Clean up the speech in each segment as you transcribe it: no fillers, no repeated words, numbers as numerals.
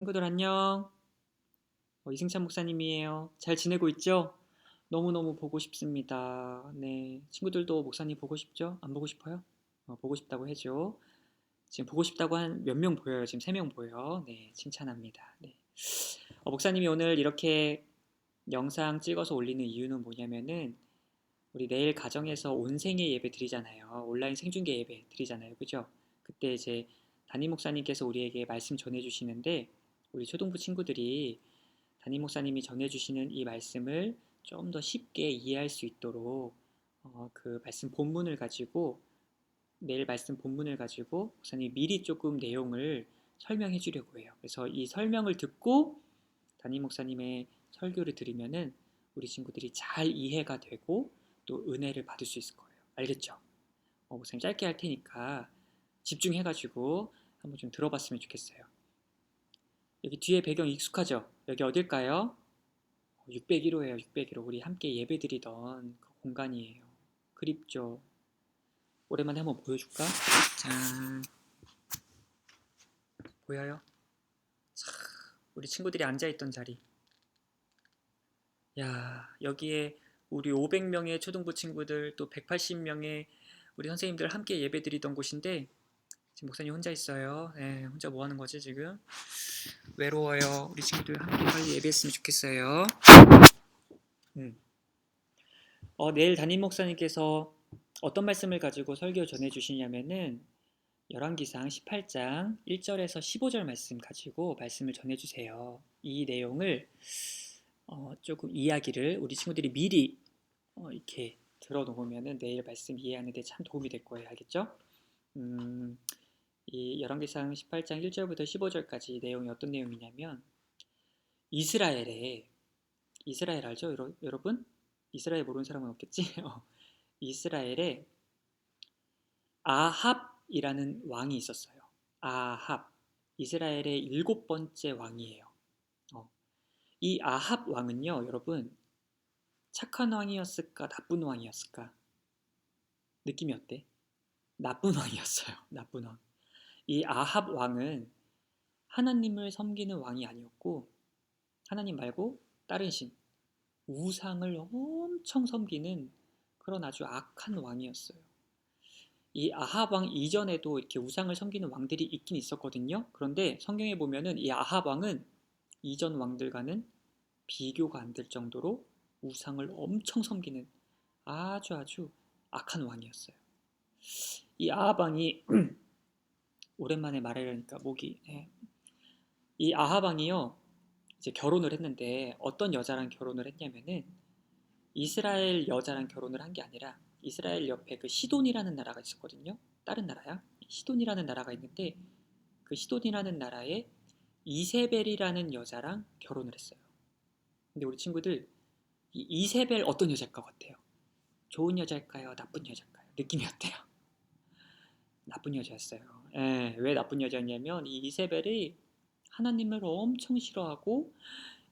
친구들 안녕. 이승찬 목사님이에요. 잘 지내고 있죠? 너무너무 보고 싶습니다. 네, 친구들도 목사님 보고 싶죠? 안 보고 싶어요? 보고 싶다고 해줘. 지금 보고 싶다고 한 몇 명 보여요? 지금 3명 보여요. 네, 칭찬합니다. 네. 목사님이 오늘 이렇게 영상 찍어서 올리는 이유는 뭐냐면은 우리 내일 가정에서 온생애 예배 드리잖아요. 온라인 생중계 예배 드리잖아요. 그죠? 그때 이제 담임 목사님께서 우리에게 말씀 전해주시는데 우리 초등부 친구들이 담임 목사님이 전해주시는 이 말씀을 좀 더 쉽게 이해할 수 있도록 그 말씀 본문을 가지고 내일 말씀 본문을 가지고 목사님이 미리 조금 내용을 설명해 주려고 해요. 그래서 이 설명을 듣고 담임 목사님의 설교를 들으면은 우리 친구들이 잘 이해가 되고 또 은혜를 받을 수 있을 거예요. 알겠죠? 목사님 짧게 할 테니까 집중해가지고 한번 좀 들어봤으면 좋겠어요. 여기 뒤에 배경 익숙하죠? 여기 어딜까요? 601호예요. 601호. 우리 함께 예배드리던 그 공간이에요. 그립죠? 오랜만에 한번 보여줄까? 짠. 보여요? 자, 우리 친구들이 앉아있던 자리. 야, 여기에 우리 500명의 초등부 친구들 또 180명의 우리 선생님들 함께 예배드리던 곳인데 지금 목사님 혼자 있어요. 네, 혼자 뭐 하는 거지 지금? 외로워요. 우리 친구들 함께 빨리 예배했으면 좋겠어요. 내일 담임 목사님께서 어떤 말씀을 가지고 설교 전해 주시냐면은 열왕기상 18장 1절에서 15절 말씀 가지고 말씀을 전해 주세요. 이 내용을 조금 이야기를 우리 친구들이 미리 이렇게 들어놓으면은 내일 말씀 이해하는 데 참 도움이 될 거예요. 알겠죠? 이 열왕기상 18장 1절부터 15절까지 내용이 어떤 내용이냐면 이스라엘 알죠? 여러분? 이스라엘 모르는 사람은 없겠지? 이스라엘에 아합이라는 왕이 있었어요. 아합. 이스라엘의 7번째 왕이에요. 이 아합 왕은요, 여러분, 착한 왕이었을까, 나쁜 왕이었을까? 느낌이 어때? 나쁜 왕이었어요. 나쁜 왕. 이 아합 왕은 하나님을 섬기는 왕이 아니었고, 하나님 말고 다른 신, 우상을 엄청 섬기는 그런 아주 악한 왕이었어요. 이 아합 왕 이전에도 이렇게 우상을 섬기는 왕들이 있긴 있었거든요. 그런데 성경에 보면은 이 아합 왕은 이전 왕들과는 비교가 안 될 정도로 우상을 엄청 섬기는 아주 악한 왕이었어요. 이 아합 왕이 오랜만에 말하려니까 목이 이 아합 왕이요 이제 결혼을 했는데 어떤 여자랑 결혼을 했냐면은 이스라엘 여자랑 결혼을 한 게 아니라 이스라엘 옆에 그 시돈이라는 나라가 있었거든요. 다른 나라야. 시돈이라는 나라가 있는데 그 시돈이라는 나라에 이세벨이라는 여자랑 결혼을 했어요. 근데 우리 친구들 이 이세벨 어떤 여자일 것 같아요? 좋은 여자일까요? 나쁜 여자일까요? 느낌이 어때요? 나쁜 여자였어요. 예, 왜 나쁜 여자였냐면 이 이세벨이 하나님을 엄청 싫어하고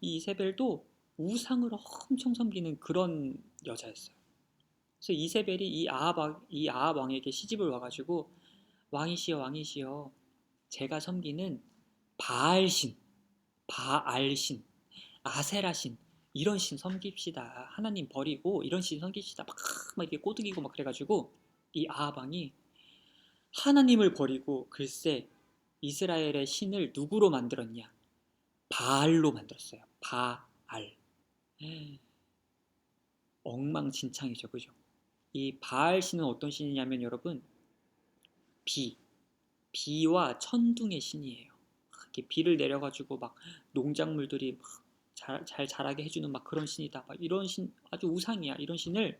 이 이세벨도 우상을 엄청 섬기는 그런 여자였어요. 그래서 이세벨이 이 아합 왕에게 시집을 와가지고 왕이시여 제가 섬기는 바알신, 아세라신 이런 신 섬깁시다. 하나님 버리고 이런 신 섬깁시다. 막 이렇게 꼬드기고 막 그래가지고 이 아합 왕이 하나님을 버리고 글쎄 이스라엘의 신을 누구로 만들었냐? 바알로 만들었어요. 바알. 엉망진창이죠. 그죠? 이 바알 신은 어떤 신이냐면 여러분 비와 천둥의 신이에요. 이렇게 비를 내려가지고 막 농작물들이 막 잘 자라게 해주는 막 그런 신이다. 막 이런 신 아주 우상이야. 이런 신을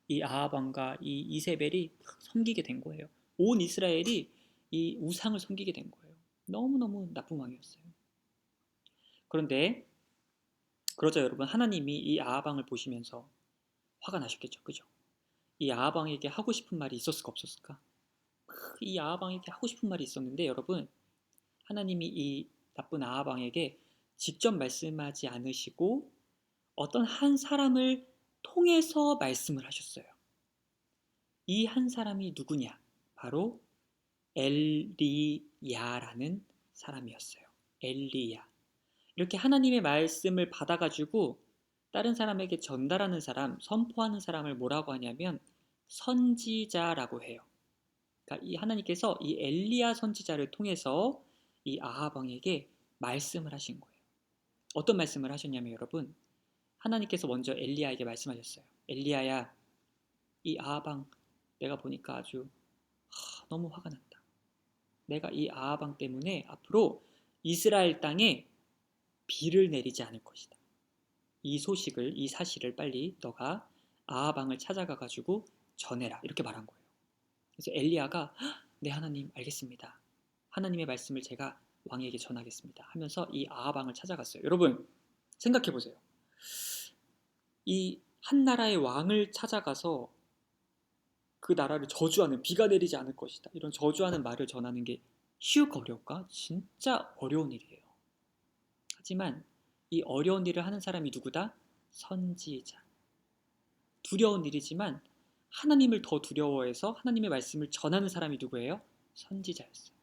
이 아합 왕과 이 이세벨이 섬기게 된 거예요. 온 이스라엘이 이 우상을 섬기게 된 거예요. 너무너무 나쁜 왕이었어요. 그런데 그러자 여러분 하나님이 이 아합 왕을 보시면서 화가 나셨겠죠. 그죠? 이 아합 왕에게 하고 싶은 말이 있었을까 없었을까? 이 아합 왕에게 하고 싶은 말이 있었는데 여러분 하나님이 이 나쁜 아합 왕에게 직접 말씀하지 않으시고 어떤 한 사람을 통해서 말씀을 하셨어요. 이 한 사람이 누구냐? 바로 엘리야라는 사람이었어요. 엘리야. 이렇게 하나님의 말씀을 받아가지고 다른 사람에게 전달하는 사람, 선포하는 사람을 뭐라고 하냐면 선지자라고 해요. 그러니까 이 하나님께서 이 엘리야 선지자를 통해서 이 아합 왕에게 말씀을 하신 거예요. 어떤 말씀을 하셨냐면 여러분, 하나님께서 먼저 엘리야에게 말씀하셨어요. 엘리야야, 이 아합 왕 내가 보니까 아주 너무 화가 난다. 내가 이 아합 왕 때문에 앞으로 이스라엘 땅에 비를 내리지 않을 것이다. 이 소식을, 이 사실을 빨리 너가 아합 왕을 찾아가 가지고 전해라. 이렇게 말한 거예요. 그래서 엘리야가 네 하나님 알겠습니다. 하나님의 말씀을 제가 왕에게 전하겠습니다. 하면서 이 아합 왕을 찾아갔어요. 여러분 생각해 보세요. 이 한 나라의 왕을 찾아가서 그 나라를 저주하는, 비가 내리지 않을 것이다, 이런 저주하는 말을 전하는 게 쉬울까 어려울까? 진짜 어려운 일이에요. 하지만 이 어려운 일을 하는 사람이 누구다? 선지자. 두려운 일이지만 하나님을 더 두려워해서 하나님의 말씀을 전하는 사람이 누구예요? 선지자였어요.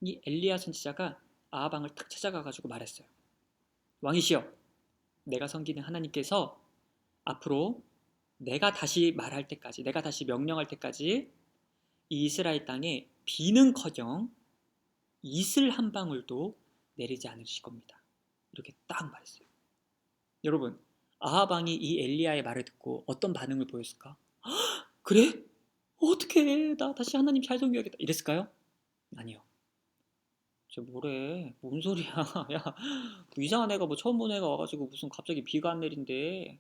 이 엘리야 선지자가 아합 왕을 탁 찾아가가지고 말했어요. 왕이시여, 내가 섬기는 하나님께서 앞으로 내가 다시 말할 때까지, 내가 다시 명령할 때까지 이 이스라엘 땅에 비는커녕 이슬 한 방울도 내리지 않으실 겁니다. 이렇게 딱 말했어요. 여러분, 아합 왕이 이 엘리야의 말을 듣고 어떤 반응을 보였을까? 그래? 어떡해, 나 다시 하나님 잘 섬겨야겠다, 이랬을까요? 아니요. 쟤 뭐래, 뭔 소리야. 야, 뭐 이상한 애가, 뭐 처음 본 애가 와가지고 무슨 갑자기 비가 안 내린대.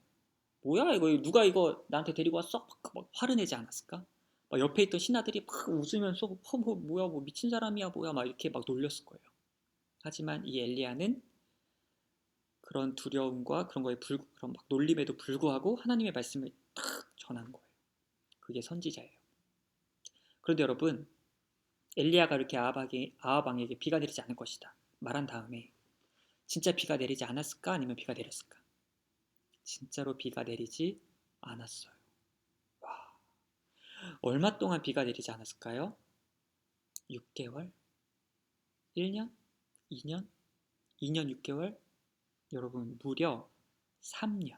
뭐야 이거, 누가 이거 나한테 데리고 왔어? 막 화를 내지 않았을까? 막 옆에 있던 신하들이 막 웃으면서 뭐야, 뭐 미친 사람이야 뭐야, 막 이렇게 막 놀렸을 거예요. 하지만 이 엘리야는 그런 두려움과 그런 거에 그런 막 놀림에도 불구하고 하나님의 말씀을 탁 전하는 거예요. 그게 선지자예요. 그런데 여러분, 엘리야가 이렇게 아합 왕에게 비가 내리지 않을 것이다 말한 다음에 진짜 비가 내리지 않았을까, 아니면 비가 내렸을까? 진짜로 비가 내리지 않았어요. 와, 얼마 동안 비가 내리지 않았을까요? 6개월? 1년? 2년? 2년 6개월? 여러분, 무려 3년.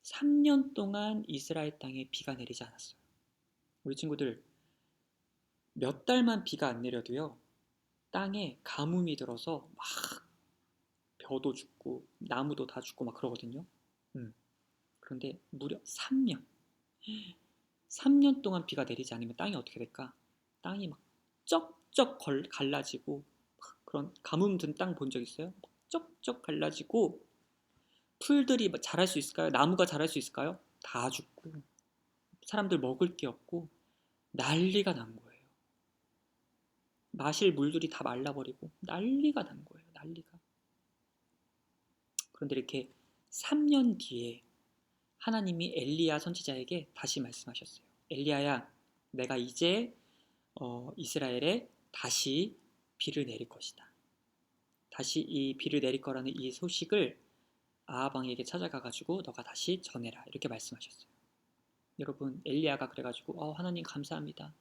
3년 동안 이스라엘 땅에 비가 내리지 않았어요. 우리 친구들, 몇 달만 비가 안 내려도요, 땅에 가뭄이 들어서 막 벼도 죽고 나무도 다 죽고 막 그러거든요. 그런데 무려 3년. 3년 동안 비가 내리지 않으면 땅이 어떻게 될까? 땅이 막 쩍쩍 갈라지고, 그런 가뭄 든 땅 본 적 있어요? 쩍쩍 갈라지고 풀들이 자랄 수 있을까요? 나무가 자랄 수 있을까요? 다 죽고 사람들 먹을 게 없고 난리가 난 거예요. 마실 물들이 다 말라버리고 난리가 난 거예요. 난리가. 그런데 이렇게 3년 뒤에 하나님이 엘리야 선지자에게 다시 말씀하셨어요. 엘리야야, 내가 이제 이스라엘에 다시 비를 내릴 것이다. 다시 이 비를 내릴 거라는 이 소식을 아합 왕에게 찾아가가지고 너가 다시 전해라, 이렇게 말씀하셨어요. 여러분, 엘리야가 그래가지고 하나님 감사합니다.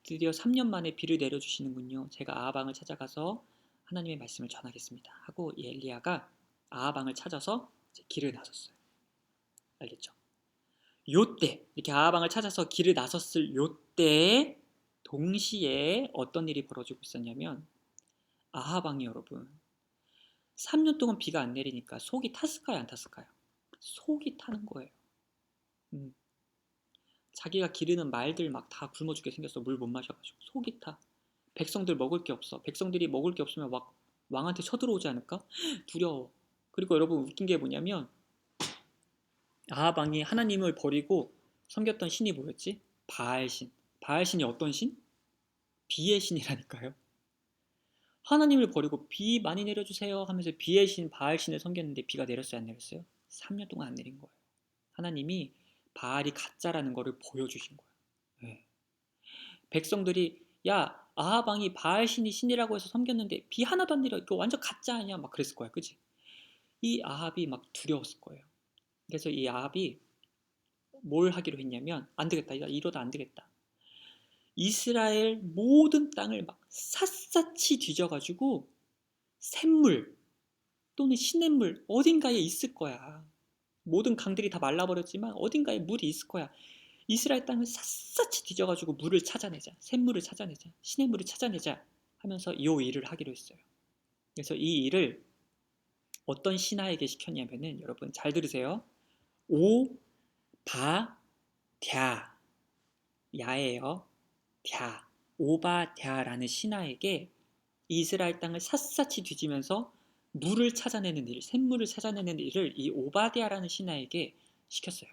드디어 3년 만에 비를 내려주시는군요. 제가 아합 왕을 찾아가서 하나님의 말씀을 전하겠습니다 하고 이 엘리야가 아합 왕을 찾아서 이제 길을 나섰어요. 알겠죠? 요때 이렇게 아합 왕을 찾아서 길을 나섰을 요때 동시에 어떤 일이 벌어지고 있었냐면, 아합 왕이 여러분 3년 동안 비가 안 내리니까 속이 탔을까요, 안 탔을까요? 속이 타는 거예요. 음. 자기가 기르는 말들 막 다 굶어 죽게 생겼어. 물 못 마셔가지고 속이 타. 백성들 먹을 게 없어. 백성들이 먹을 게 없으면 막 왕한테 쳐들어오지 않을까? 두려워. 그리고 여러분, 웃긴 게 뭐냐면 아합 왕이 하나님을 버리고 섬겼던 신이 뭐였지? 바알신. 바알신이 어떤 신? 비의 신이라니까요. 하나님을 버리고 비 많이 내려주세요 하면서 비의 신 바알신을 섬겼는데 비가 내렸어요, 안 내렸어요? 3년 동안 안 내린 거예요. 하나님이 바알이 가짜라는 거를 보여주신 거예요. 네. 백성들이 야, 아합 왕이 바알 신이 신이라고 해서 섬겼는데 비 하나도 안 내려, 이거 완전 가짜 아니야, 막 그랬을 거야, 그지? 이 아합이 막 두려웠을 거예요. 그래서 이 아합이 뭘 하기로 했냐면, 안 되겠다, 이러다 안 되겠다, 이스라엘 모든 땅을 막 샅샅이 뒤져가지고 샘물, 또는 시냇물 어딘가에 있을 거야. 모든 강들이 다 말라버렸지만 어딘가에 물이 있을 거야. 이스라엘 땅을 샅샅이 뒤져가지고 물을 찾아내자. 샘물을 찾아내자. 시냇물을 찾아내자 하면서 이 일을 하기로 했어요. 그래서 이 일을 어떤 신하에게 시켰냐면은 여러분 잘 들으세요. 오바댜 야예요. 댜 오바댜라는 신하에게 이스라엘 땅을 샅샅이 뒤지면서 물을 찾아내는 일, 샘물을 찾아내는 일을 이 오바댜라는 신하에게 시켰어요.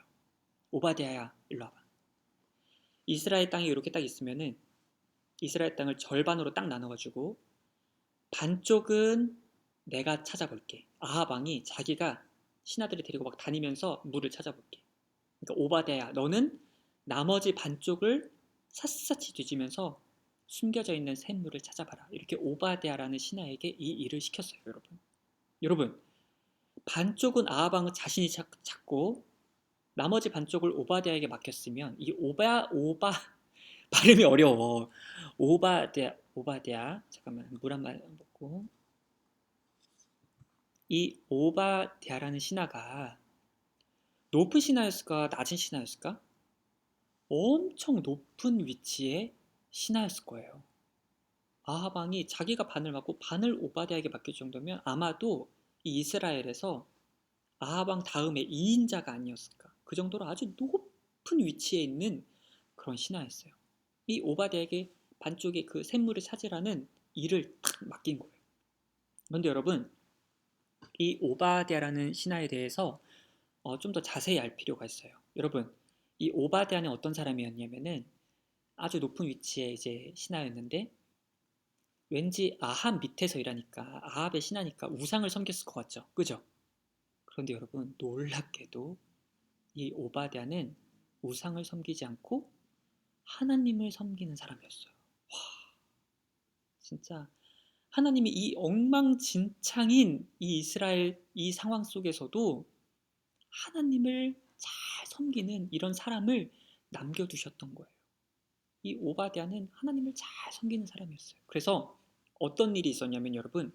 오바댜야, 일로 와봐. 이스라엘 땅이 이렇게 딱 있으면은 이스라엘 땅을 절반으로 딱 나눠가지고 반쪽은 내가 찾아볼게. 아합 왕이 자기가 신하들을 데리고 막 다니면서 물을 찾아볼게. 그러니까 오바댜야, 너는 나머지 반쪽을 샅샅이 뒤지면서 숨겨져 있는 샘물을 찾아봐라. 이렇게 오바댜라는 신하에게 이 일을 시켰어요, 여러분. 여러분, 반쪽은 아합 왕은 자신이 찾고 나머지 반쪽을 오바댜에게 맡겼으면 이 오바 발음이 어려워. 오바댜 잠깐만 물 한 말 먹고 이 오바댜라는 신하가 높은 신하였을까 낮은 신하였을까? 엄청 높은 위치의 신하였을 거예요. 아합 왕이 자기가 반을 맡고 반을 오바댜에게 맡길 정도면 아마도 이 이스라엘에서 아합 왕 다음에 2인자가 아니었을까? 그 정도로 아주 높은 위치에 있는 그런 신하였어요. 이 오바댜에게 반쪽의 그 샘물을 찾으라는 일을 탁 맡긴 거예요. 그런데 여러분, 이 오바댜라는 신하에 대해서 좀 더 자세히 알 필요가 있어요. 여러분, 이 오바댜는 어떤 사람이었냐면은 아주 높은 위치에 이제 신하였는데 왠지 아합 밑에서 일하니까 아합의 신하니까 우상을 섬겼을 것 같죠, 그죠? 그런데 여러분 놀랍게도 이 오바댜는 우상을 섬기지 않고 하나님을 섬기는 사람이었어요. 와, 진짜 하나님이 이 엉망진창인 이 이스라엘 이 상황 속에서도 하나님을 잘 섬기는 이런 사람을 남겨두셨던 거예요. 이 오바댜는 하나님을 잘 섬기는 사람이었어요. 그래서 어떤 일이 있었냐면 여러분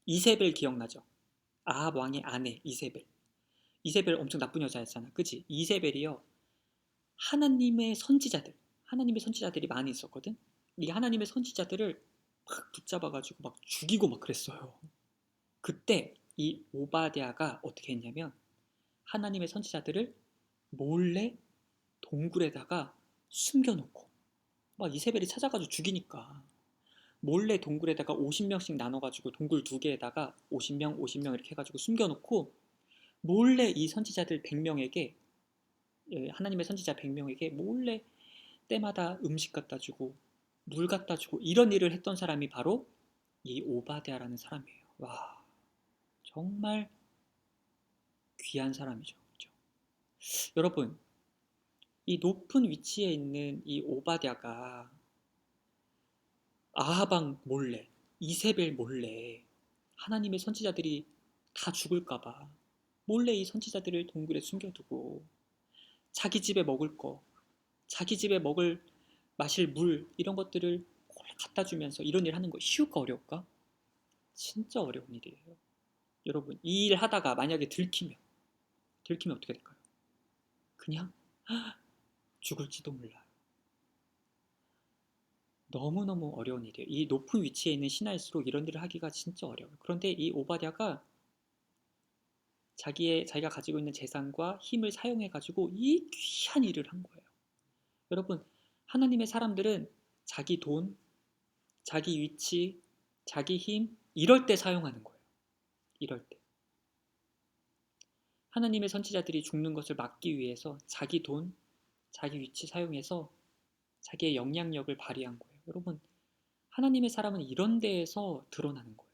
이세벨 기억나죠? 아합 왕의 아내 이세벨. 이세벨 엄청 나쁜 여자였잖아. 그치? 이세벨이요. 하나님의 선지자들이 많이 있었거든. 이 하나님의 선지자들을 막 붙잡아가지고 막 죽이고 막 그랬어요. 그때 이 오바댜가 어떻게 했냐면 하나님의 선지자들을 몰래 동굴에다가 숨겨놓고 막 이세벨이 찾아가지고 죽이니까 몰래 동굴에다가 50명씩 나눠가지고 동굴 2개에다가 50명, 50명 이렇게 해가지고 숨겨놓고 몰래 이 선지자들 100명에게 하나님의 선지자 100명에게 몰래 때마다 음식 갖다 주고 물 갖다 주고 이런 일을 했던 사람이 바로 이 오바댜라는 사람이에요. 와, 정말 귀한 사람이죠. 그렇죠? 여러분, 이 높은 위치에 있는 이 오바댜가 아하방 몰래, 이세벨 몰래 하나님의 선지자들이 다 죽을까봐 몰래 이 선지자들을 동굴에 숨겨두고 자기 집에 먹을 거, 자기 집에 마실 물 이런 것들을 갖다 주면서 이런 일 하는 거 쉬울까 어려울까? 진짜 어려운 일이에요. 여러분 이 일 하다가 만약에 들키면 어떻게 될까요? 그냥 죽을지도 몰라요. 너무너무 어려운 일이에요. 이 높은 위치에 있는 신하일수록 이런 일을 하기가 진짜 어려워요. 그런데 이 오바댜가 자기가 가지고 있는 재산과 힘을 사용해 가지고 이 귀한 일을 한 거예요. 여러분 하나님의 사람들은 자기 돈, 자기 위치, 자기 힘 이럴 때 사용하는 거예요. 이럴 때. 하나님의 선지자들이 죽는 것을 막기 위해서 자기 돈, 자기 위치 사용해서 자기의 영향력을 발휘한 거예요. 여러분, 하나님의 사람은 이런 데에서 드러나는 거예요.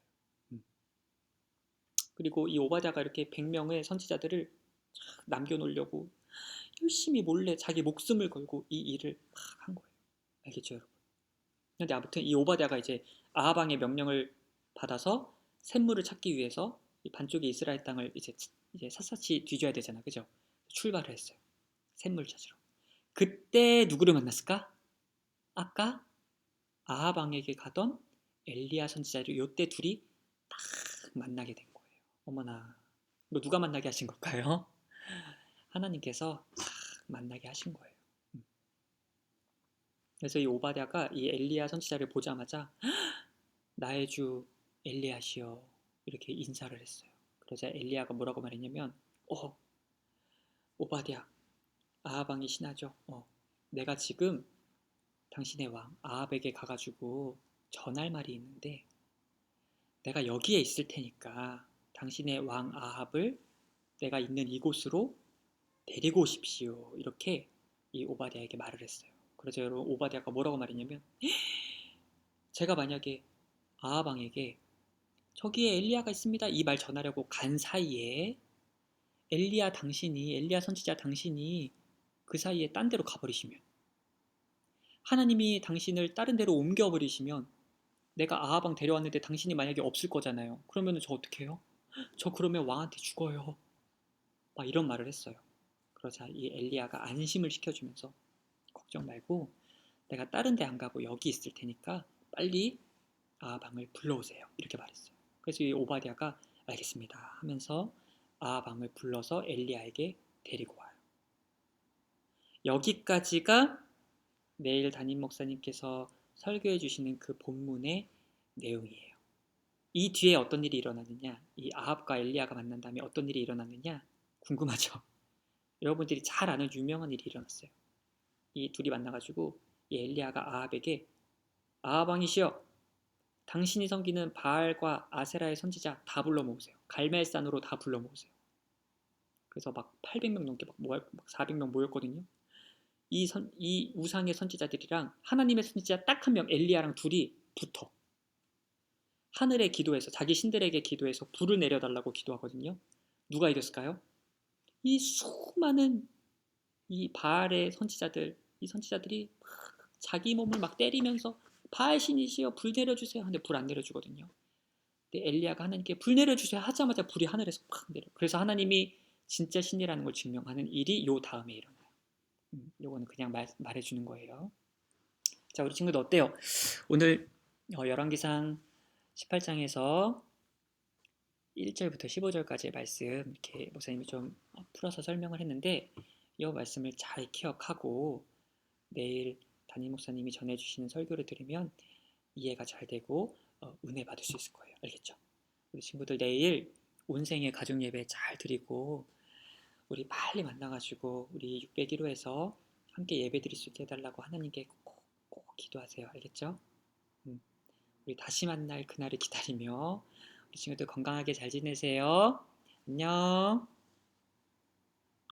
그리고 이 오바댜가 이렇게 100명의 선지자들을 남겨놓으려고 열심히 몰래 자기 목숨을 걸고 이 일을 한 거예요. 알겠죠, 여러분? 근데 아무튼 이 오바댜가 이제 아하방의 명령을 받아서 샘물을 찾기 위해서 이 반쪽의 이스라엘 땅을 이제 샅샅이 뒤져야 되잖아, 그죠? 출발을 했어요. 샘물 찾으러. 그때 누구를 만났을까? 아까 아하방에게 가던 엘리야 선지자를 요때 둘이 딱 만나게 된 거예요. 어머나, 이거 누가 만나게 하신 걸까요? 하나님께서 딱 만나게 하신 거예요. 그래서 이 오바댜가 이 엘리야 선지자를 보자마자 나의 주 엘리야시여 이렇게 인사를 했어요. 그러자 엘리야가 뭐라고 말했냐면 오바댜 아합 왕이 신하죠. 내가 지금 당신의 왕 아합에게 가가지고 전할 말이 있는데 내가 여기에 있을 테니까 당신의 왕 아합을 내가 있는 이곳으로 데리고 오십시오. 이렇게 이 오바댜에게 말을 했어요. 그래서 여러분 오바댜가 뭐라고 말했냐면 제가 만약에 아합 왕에게 저기에 엘리야가 있습니다. 이 말 전하려고 간 사이에 엘리야 선지자 당신이 그 사이에 딴 데로 가버리시면 하나님이 당신을 다른 데로 옮겨버리시면 내가 아합 왕 데려왔는데 당신이 만약에 없을 거잖아요. 그러면 저 어떻게 해요? 저 그러면 왕한테 죽어요. 막 이런 말을 했어요. 그러자 이 엘리야가 안심을 시켜주면서 걱정 말고 내가 다른 데 안 가고 여기 있을 테니까 빨리 아합 왕을 불러오세요. 이렇게 말했어요. 그래서 이 오바댜가 알겠습니다 하면서 아합 왕을 불러서 엘리야에게 데리고 와요. 여기까지가 내일 담임 목사님께서 설교해 주시는 그 본문의 내용이에요. 이 뒤에 어떤 일이 일어나느냐, 이 아합과 엘리야가 만난 다음에 어떤 일이 일어나느냐 궁금하죠? 여러분들이 잘 아는 유명한 일이 일어났어요. 이 둘이 만나가지고 이 엘리야가 아합에게 아합 왕이시여 당신이 섬기는 바알과 아세라의 선지자 다 불러 모으세요. 갈멜산으로 다 불러 모으세요. 그래서 막 800명 넘게 막 400명 모였거든요. 이 우상의 선지자들이랑 하나님의 선지자 딱 한 명 엘리야랑 둘이 붙어 하늘에 기도해서 자기 신들에게 기도해서 불을 내려달라고 기도하거든요. 누가 이겼을까요? 이 수많은 이 바알의 선지자들, 이 선지자들이 막 자기 몸을 막 때리면서 바알 신이시여 불 내려주세요 하는데 불 안 내려주거든요. 근데 엘리야가 하나님께 불 내려주세요 하자마자 불이 하늘에서 팍 내려. 그래서 하나님이 진짜 신이라는 걸 증명하는 일이 요 다음에 일어나요. 요거는 그냥 말해주는 거예요. 자, 우리 친구들 어때요? 오늘 열왕기상 18장에서 1절부터 15절까지의 말씀 이렇게 목사님이 좀 풀어서 설명을 했는데 이 말씀을 잘 기억하고 내일 담임 목사님이 전해주시는 설교를 들으면 이해가 잘 되고 은혜 받을 수 있을 거예요. 알겠죠? 우리 친구들 내일 온생의 가족 예배 잘 드리고 우리 빨리 만나가지고 우리 601호에서 함께 예배 드릴 수 있게 해달라고 하나님께 꼭 기도하세요. 알겠죠? 우리 다시 만날 그날을 기다리며 우리 친구들 건강하게 잘 지내세요. 안녕.